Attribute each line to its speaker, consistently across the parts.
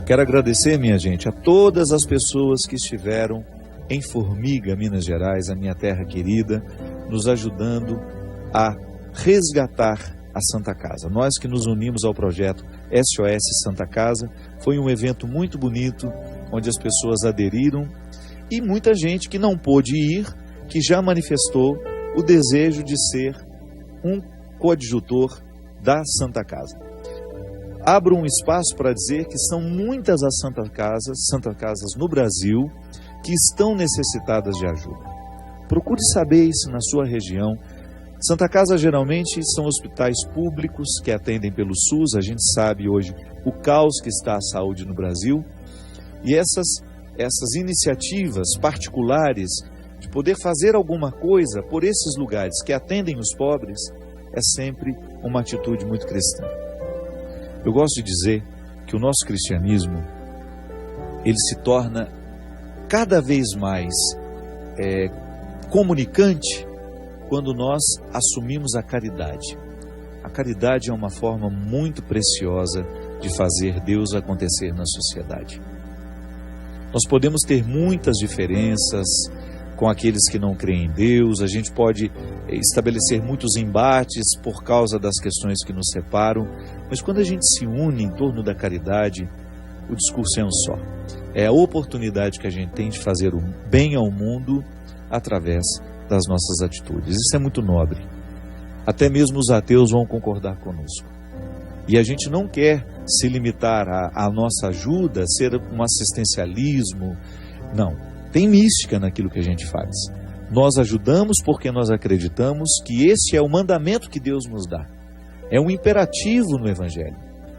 Speaker 1: Quero agradecer, minha gente, a todas as pessoas que estiveram em Formiga, Minas Gerais, a minha terra querida, nos ajudando a resgatar a Santa Casa. Nós que nos unimos ao projeto SOS Santa Casa, foi um evento muito bonito, onde as pessoas aderiram e muita gente que não pôde ir, que já manifestou o desejo de ser um coadjutor da Santa Casa. Abro um espaço para dizer que são muitas as Santa Casas no Brasil que estão necessitadas de ajuda. Procure saber isso na sua região. Santa Casa geralmente são hospitais públicos que atendem pelo SUS. A gente sabe hoje o caos que está a saúde no Brasil. E essas iniciativas particulares de poder fazer alguma coisa por esses lugares que atendem os pobres é sempre uma atitude muito cristã. Eu gosto de dizer que o nosso cristianismo, ele se torna cada vez mais comunicante quando nós assumimos a caridade. A caridade é uma forma muito preciosa de fazer Deus acontecer na sociedade. Nós podemos ter muitas diferenças com aqueles que não creem em Deus, a gente pode estabelecer muitos embates por causa das questões que nos separam, mas quando a gente se une em torno da caridade, o discurso é um só. É a oportunidade que a gente tem de fazer o bem ao mundo através das nossas atitudes. Isso é muito nobre. Até mesmo os ateus vão concordar conosco. E a gente não quer se limitar à nossa ajuda, ser um assistencialismo. Não, tem mística naquilo que a gente faz. Nós ajudamos porque nós acreditamos que esse é o mandamento que Deus nos dá. É um imperativo no Evangelho.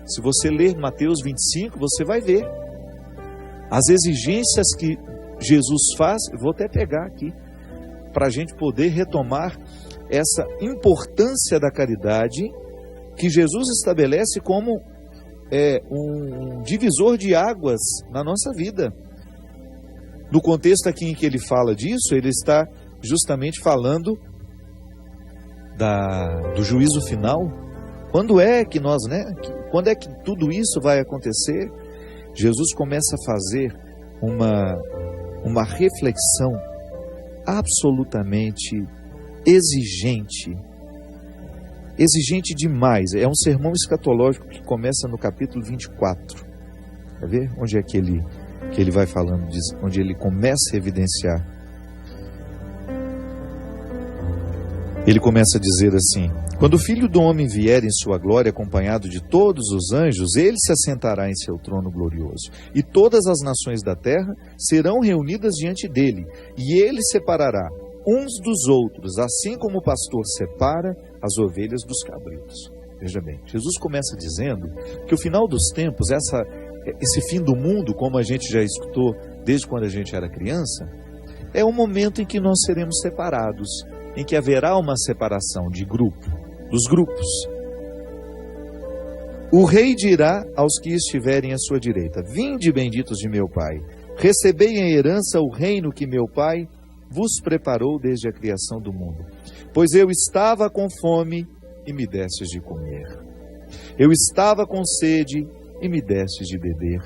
Speaker 1: Se você ler Mateus 25, você vai ver as exigências que Jesus faz. Eu vou até pegar aqui, para a gente poder retomar essa importância da caridade que Jesus estabelece como um divisor de águas na nossa vida. No contexto aqui em que ele fala disso, ele está justamente falando do juízo final. Quando é que quando é que tudo isso vai acontecer? Jesus começa a fazer uma reflexão absolutamente exigente demais. É um sermão escatológico que começa no capítulo 24. Quer ver? Onde é que ele vai falando disso? Onde ele começa a evidenciar. Ele começa a dizer assim: quando o Filho do Homem vier em sua glória acompanhado de todos os anjos, ele se assentará em seu trono glorioso. E todas as nações da terra serão reunidas diante dele. E ele separará uns dos outros, assim como o pastor separa as ovelhas dos cabritos. Veja bem, Jesus começa dizendo que o final dos tempos, esse fim do mundo, como a gente já escutou desde quando a gente era criança, é um momento em que nós seremos separados, em que haverá uma separação dos grupos. O rei dirá aos que estiverem à sua direita: vinde, benditos de meu Pai, recebei em herança o reino que meu Pai vos preparou desde a criação do mundo. Pois eu estava com fome e me destes de comer. Eu estava com sede e me destes de beber.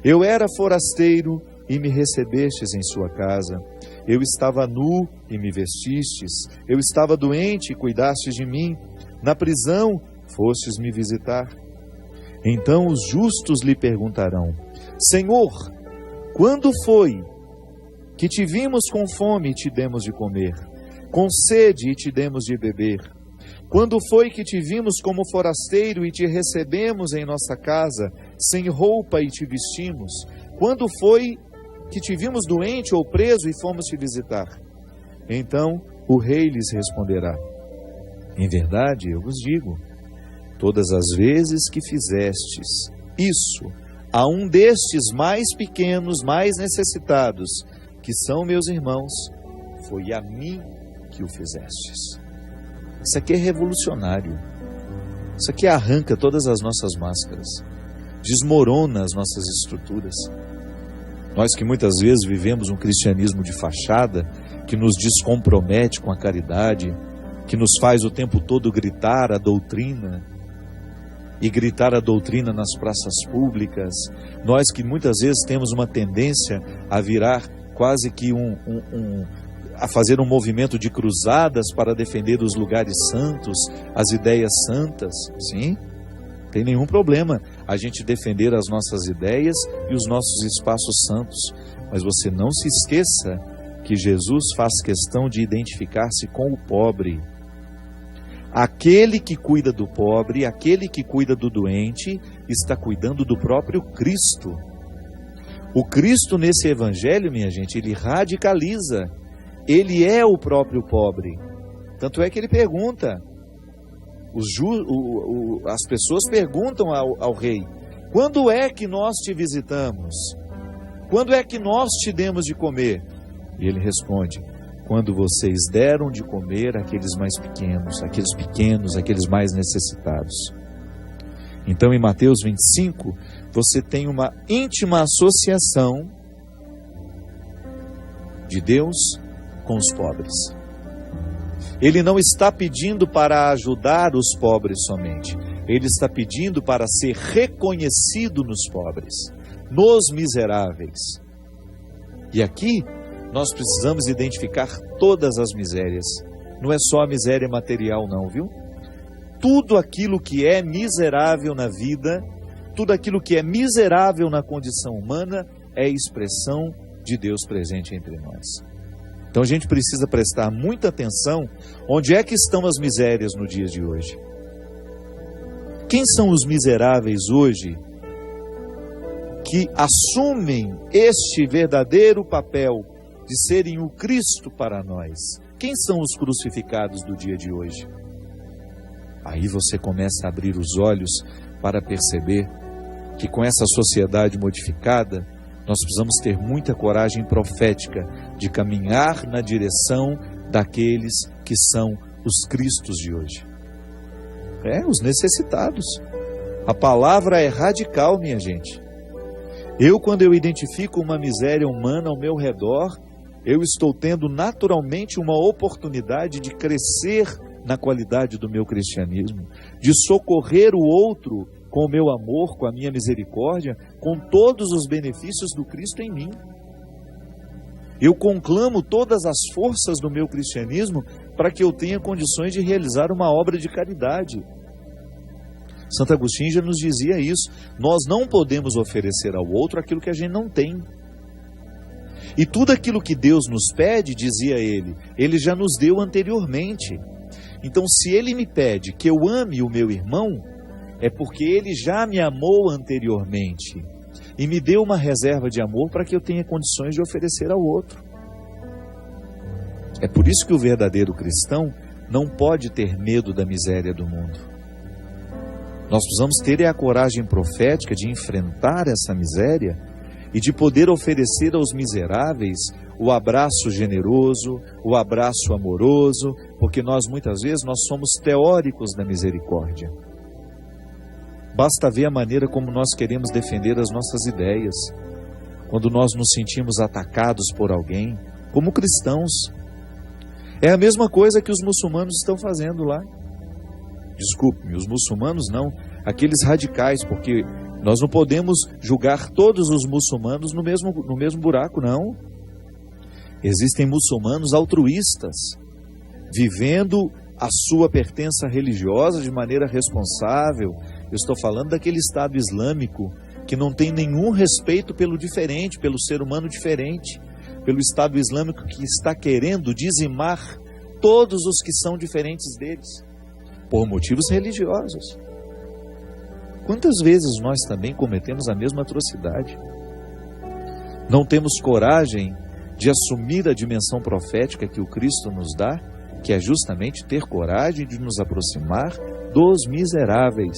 Speaker 1: Eu era forasteiro e me recebestes em sua casa. Eu estava nu e me vestistes. Eu estava doente e cuidastes de mim. Na prisão fostes me visitar. Então os justos lhe perguntarão: Senhor, quando foi que te vimos com fome e te demos de comer, com sede e te demos de beber? Quando foi que te vimos como forasteiro e te recebemos em nossa casa, sem roupa e te vestimos? Quando foi que te vimos doente ou preso e fomos te visitar? Então o rei lhes responderá: em verdade eu vos digo, todas as vezes que fizestes isso a um destes mais pequenos, mais necessitados, que são meus irmãos, foi a mim que o fizestes. Isso aqui é revolucionário. Isso aqui arranca todas as nossas máscaras, desmorona as nossas estruturas. Nós que muitas vezes vivemos um cristianismo de fachada, que nos descompromete com a caridade, que nos faz o tempo todo gritar a doutrina. e gritar a doutrina nas praças públicas, nós que muitas vezes temos uma tendência a virar quase que a fazer um movimento de cruzadas para defender os lugares santos, as ideias santas, sim, não tem nenhum problema a gente defender as nossas ideias e os nossos espaços santos, mas você não se esqueça que Jesus faz questão de identificar-se com o pobre. Aquele que cuida do pobre, aquele que cuida do doente, está cuidando do próprio Cristo. O Cristo nesse evangelho, minha gente, ele radicaliza. Ele é o próprio pobre. Tanto é que ele pergunta, as pessoas perguntam ao rei, quando é que nós te visitamos? Quando é que nós te demos de comer? E ele responde, quando vocês deram de comer àqueles mais pequenos, aqueles mais necessitados. Então, em Mateus 25, você tem uma íntima associação de Deus com os pobres. Ele não está pedindo para ajudar os pobres somente. Ele está pedindo para ser reconhecido nos pobres, nos miseráveis. E aqui, nós precisamos identificar todas as misérias. Não é só a miséria material não, viu? Tudo aquilo que é miserável na vida, tudo aquilo que é miserável na condição humana, é expressão de Deus presente entre nós. Então a gente precisa prestar muita atenção onde é que estão as misérias no dia de hoje. Quem são os miseráveis hoje que assumem este verdadeiro papel de serem o Cristo para nós? Quem são os crucificados do dia de hoje? Aí você começa a abrir os olhos para perceber que com essa sociedade modificada, nós precisamos ter muita coragem profética de caminhar na direção daqueles que são os Cristos de hoje. Os necessitados. A palavra é radical, minha gente. Quando eu identifico uma miséria humana ao meu redor, eu estou tendo naturalmente uma oportunidade de crescer na qualidade do meu cristianismo, de socorrer o outro com o meu amor, com a minha misericórdia, com todos os benefícios do Cristo em mim. Eu conclamo todas as forças do meu cristianismo para que eu tenha condições de realizar uma obra de caridade. Santo Agostinho já nos dizia isso. Nós não podemos oferecer ao outro aquilo que a gente não tem. E tudo aquilo que Deus nos pede, dizia ele já nos deu anteriormente. Então, se ele me pede que eu ame o meu irmão, é porque ele já me amou anteriormente e me deu uma reserva de amor para que eu tenha condições de oferecer ao outro. É por isso que o verdadeiro cristão não pode ter medo da miséria do mundo. Nós precisamos ter a coragem profética de enfrentar essa miséria e de poder oferecer aos miseráveis o abraço generoso, o abraço amoroso, porque nós muitas vezes nós somos teóricos da misericórdia. Basta ver a maneira como nós queremos defender as nossas ideias, quando nós nos sentimos atacados por alguém, como cristãos. É a mesma coisa que os muçulmanos estão fazendo lá. Desculpe-me, os muçulmanos não, aqueles radicais, porque nós não podemos julgar todos os muçulmanos no mesmo buraco, não. Existem muçulmanos altruístas, vivendo a sua pertença religiosa de maneira responsável. Eu estou falando daquele Estado Islâmico que não tem nenhum respeito pelo diferente, pelo ser humano diferente, pelo Estado Islâmico que está querendo dizimar todos os que são diferentes deles, por motivos religiosos. Quantas vezes nós também cometemos a mesma atrocidade? Não temos coragem de assumir a dimensão profética que o Cristo nos dá, que é justamente ter coragem de nos aproximar dos miseráveis.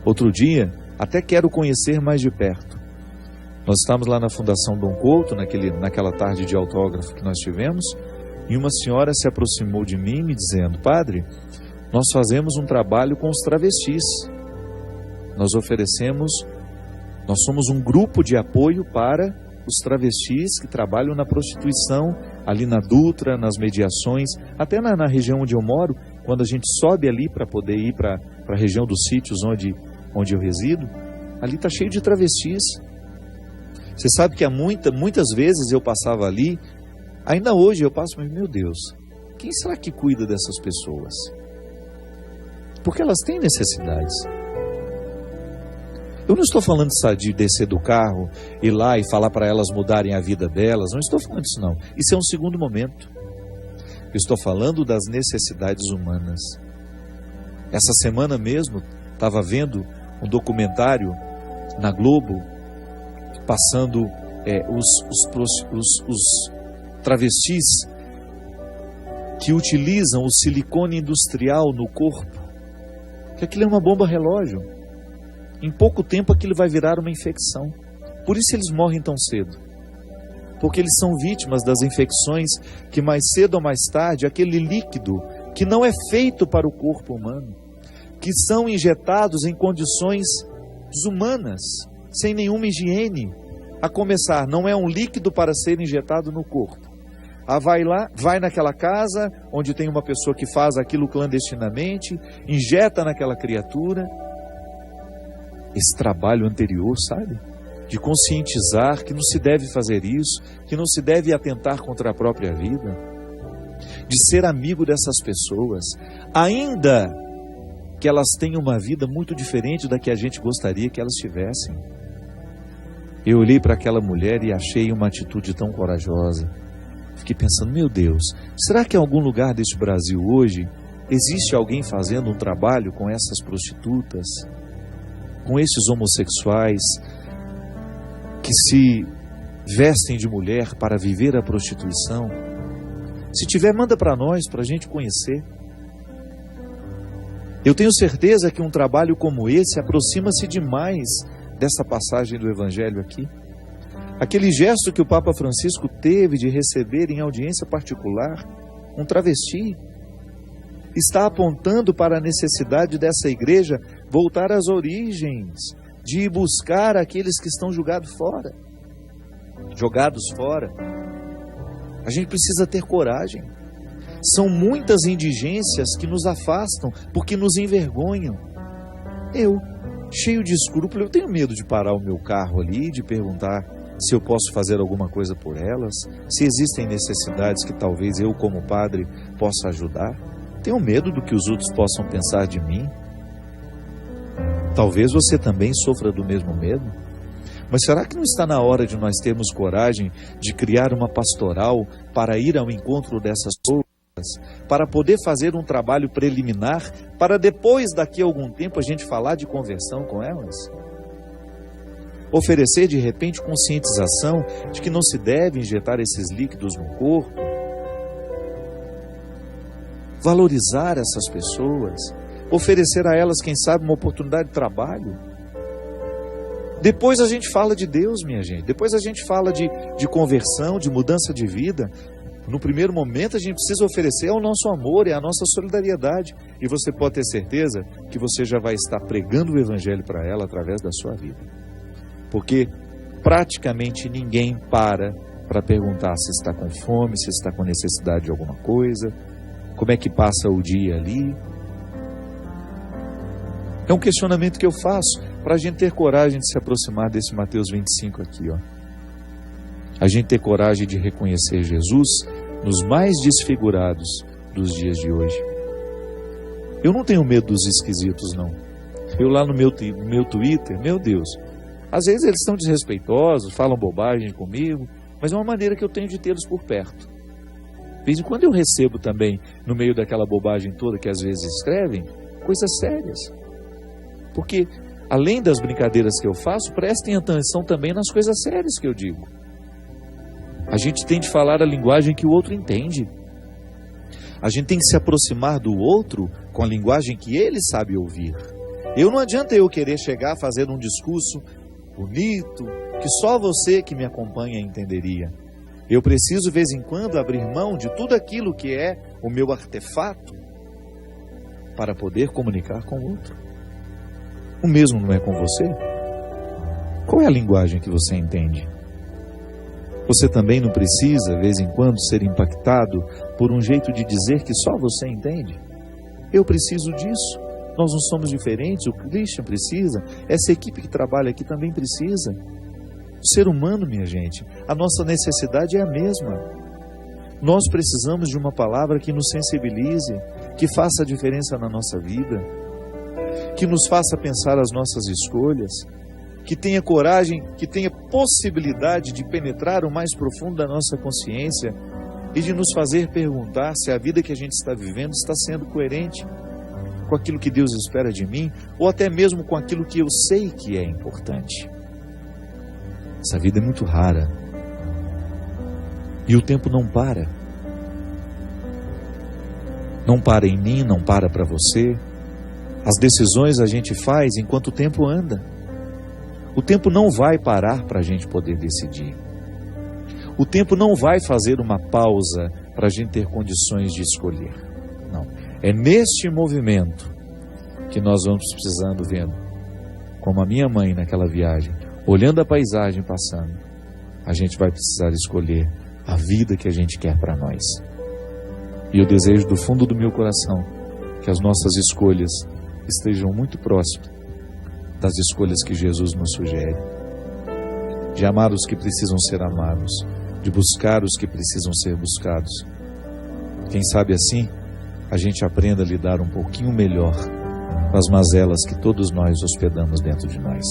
Speaker 1: Outro dia, até quero conhecer mais de perto. Nós estávamos lá na Fundação Dom Couto, naquela tarde de autógrafo que nós tivemos, e uma senhora se aproximou de mim me dizendo: padre, nós fazemos um trabalho com os travestis. Nós somos um grupo de apoio para os travestis que trabalham na prostituição, ali na Dutra, nas mediações, até na região onde eu moro, quando a gente sobe ali para poder ir para para a região dos sítios onde eu resido, ali está cheio de travestis. Você sabe que muitas vezes eu passava ali, ainda hoje eu passo, mas meu Deus, quem será que cuida dessas pessoas? Porque elas têm necessidades. Eu não estou falando de descer do carro, ir lá e falar para elas mudarem a vida delas, não estou falando disso não. Isso é um segundo momento. Eu estou falando das necessidades humanas. Essa semana mesmo, estava vendo um documentário na Globo, passando os travestis que utilizam o silicone industrial no corpo, que aquilo é uma bomba relógio. Em pouco tempo aquilo vai virar uma infecção. Por isso eles morrem tão cedo. Porque eles são vítimas das infecções que mais cedo ou mais tarde, aquele líquido que não é feito para o corpo humano, que são injetados em condições desumanas, sem nenhuma higiene. A começar, não é um líquido para ser injetado no corpo. Vai naquela casa onde tem uma pessoa que faz aquilo clandestinamente, injeta naquela criatura. Esse trabalho anterior, sabe? De conscientizar que não se deve fazer isso, que não se deve atentar contra a própria vida, de ser amigo dessas pessoas, ainda que elas tenham uma vida muito diferente da que a gente gostaria que elas tivessem. Eu olhei para aquela mulher e achei uma atitude tão corajosa. Fiquei pensando, meu Deus, será que em algum lugar deste Brasil hoje existe alguém fazendo um trabalho com essas prostitutas, com esses homossexuais que se vestem de mulher para viver a prostituição? Se tiver, manda para nós, para a gente conhecer. Eu tenho certeza que um trabalho como esse aproxima-se demais dessa passagem do Evangelho aqui. Aquele gesto que o Papa Francisco teve de receber em audiência particular um travesti, está apontando para a necessidade dessa igreja voltar às origens, de ir buscar aqueles que estão jogados fora. A gente precisa ter coragem. São muitas indigências que nos afastam, porque nos envergonham. Eu, cheio de escrúpulo, eu tenho medo de parar o meu carro ali, de perguntar se eu posso fazer alguma coisa por elas, se existem necessidades que talvez eu, como padre, possa ajudar. Tenho medo do que os outros possam pensar de mim. Talvez você também sofra do mesmo medo. Mas será que não está na hora de nós termos coragem de criar uma pastoral para ir ao encontro dessas pessoas, para poder fazer um trabalho preliminar, para depois, daqui a algum tempo, a gente falar de conversão com elas? Oferecer, de repente, conscientização de que não se deve injetar esses líquidos no corpo. Valorizar essas pessoas. Oferecer a elas, quem sabe, uma oportunidade de trabalho. Depois a gente fala de Deus, minha gente. Depois a gente fala de conversão, de mudança de vida. No primeiro momento a gente precisa oferecer o nosso amor e a nossa solidariedade. E você pode ter certeza que você já vai estar pregando o Evangelho para ela através da sua vida. Porque praticamente ninguém para perguntar se está com fome, se está com necessidade de alguma coisa, como é que passa o dia ali. É um questionamento que eu faço para a gente ter coragem de se aproximar desse Mateus 25 aqui, ó. A gente ter coragem de reconhecer Jesus nos mais desfigurados dos dias de hoje. Eu não tenho medo dos esquisitos, não. Eu lá no meu Twitter, meu Deus, às vezes eles são desrespeitosos, falam bobagem comigo, mas é uma maneira que eu tenho de tê-los por perto. De vez em quando eu recebo também, no meio daquela bobagem toda que às vezes escrevem, coisas sérias. Porque, além das brincadeiras que eu faço, prestem atenção também nas coisas sérias que eu digo. A gente tem de falar a linguagem que o outro entende. A gente tem que se aproximar do outro com a linguagem que ele sabe ouvir. Não adianta eu querer chegar fazendo um discurso bonito, que só você que me acompanha entenderia. Eu preciso, de vez em quando, abrir mão de tudo aquilo que é o meu artefato para poder comunicar com o outro. O mesmo não é com você? Qual é a linguagem que você entende? Você também não precisa, de vez em quando, ser impactado por um jeito de dizer que só você entende? Eu preciso disso. Nós não somos diferentes, o Christian precisa, essa equipe que trabalha aqui também precisa. O ser humano, minha gente, a nossa necessidade é a mesma. Nós precisamos de uma palavra que nos sensibilize, que faça a diferença na nossa vida, que nos faça pensar as nossas escolhas, que tenha coragem, que tenha possibilidade de penetrar o mais profundo da nossa consciência e de nos fazer perguntar se a vida que a gente está vivendo está sendo coerente com aquilo que Deus espera de mim, ou até mesmo com aquilo que eu sei que é importante. Essa vida é muito rara. E o tempo não para. Não para em mim, não para para você. As decisões a gente faz enquanto o tempo anda. O tempo não vai parar para a gente poder decidir. O tempo não vai fazer uma pausa para a gente ter condições de escolher. Não. É neste movimento que nós vamos precisando, vendo, como a minha mãe naquela viagem, olhando a paisagem passando, a gente vai precisar escolher a vida que a gente quer para nós. E eu desejo do fundo do meu coração que as nossas escolhas estejam muito próximas das escolhas que Jesus nos sugere. De amar os que precisam ser amados, de buscar os que precisam ser buscados. Quem sabe assim, a gente aprenda a lidar um pouquinho melhor com as mazelas que todos nós hospedamos dentro de nós.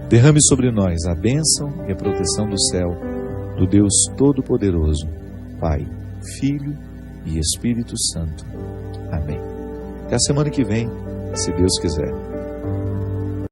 Speaker 1: Derrame sobre nós a bênção e a proteção do céu, do Deus Todo-Poderoso, Pai, Filho e Espírito Santo. Amém. Até a semana que vem, se Deus quiser.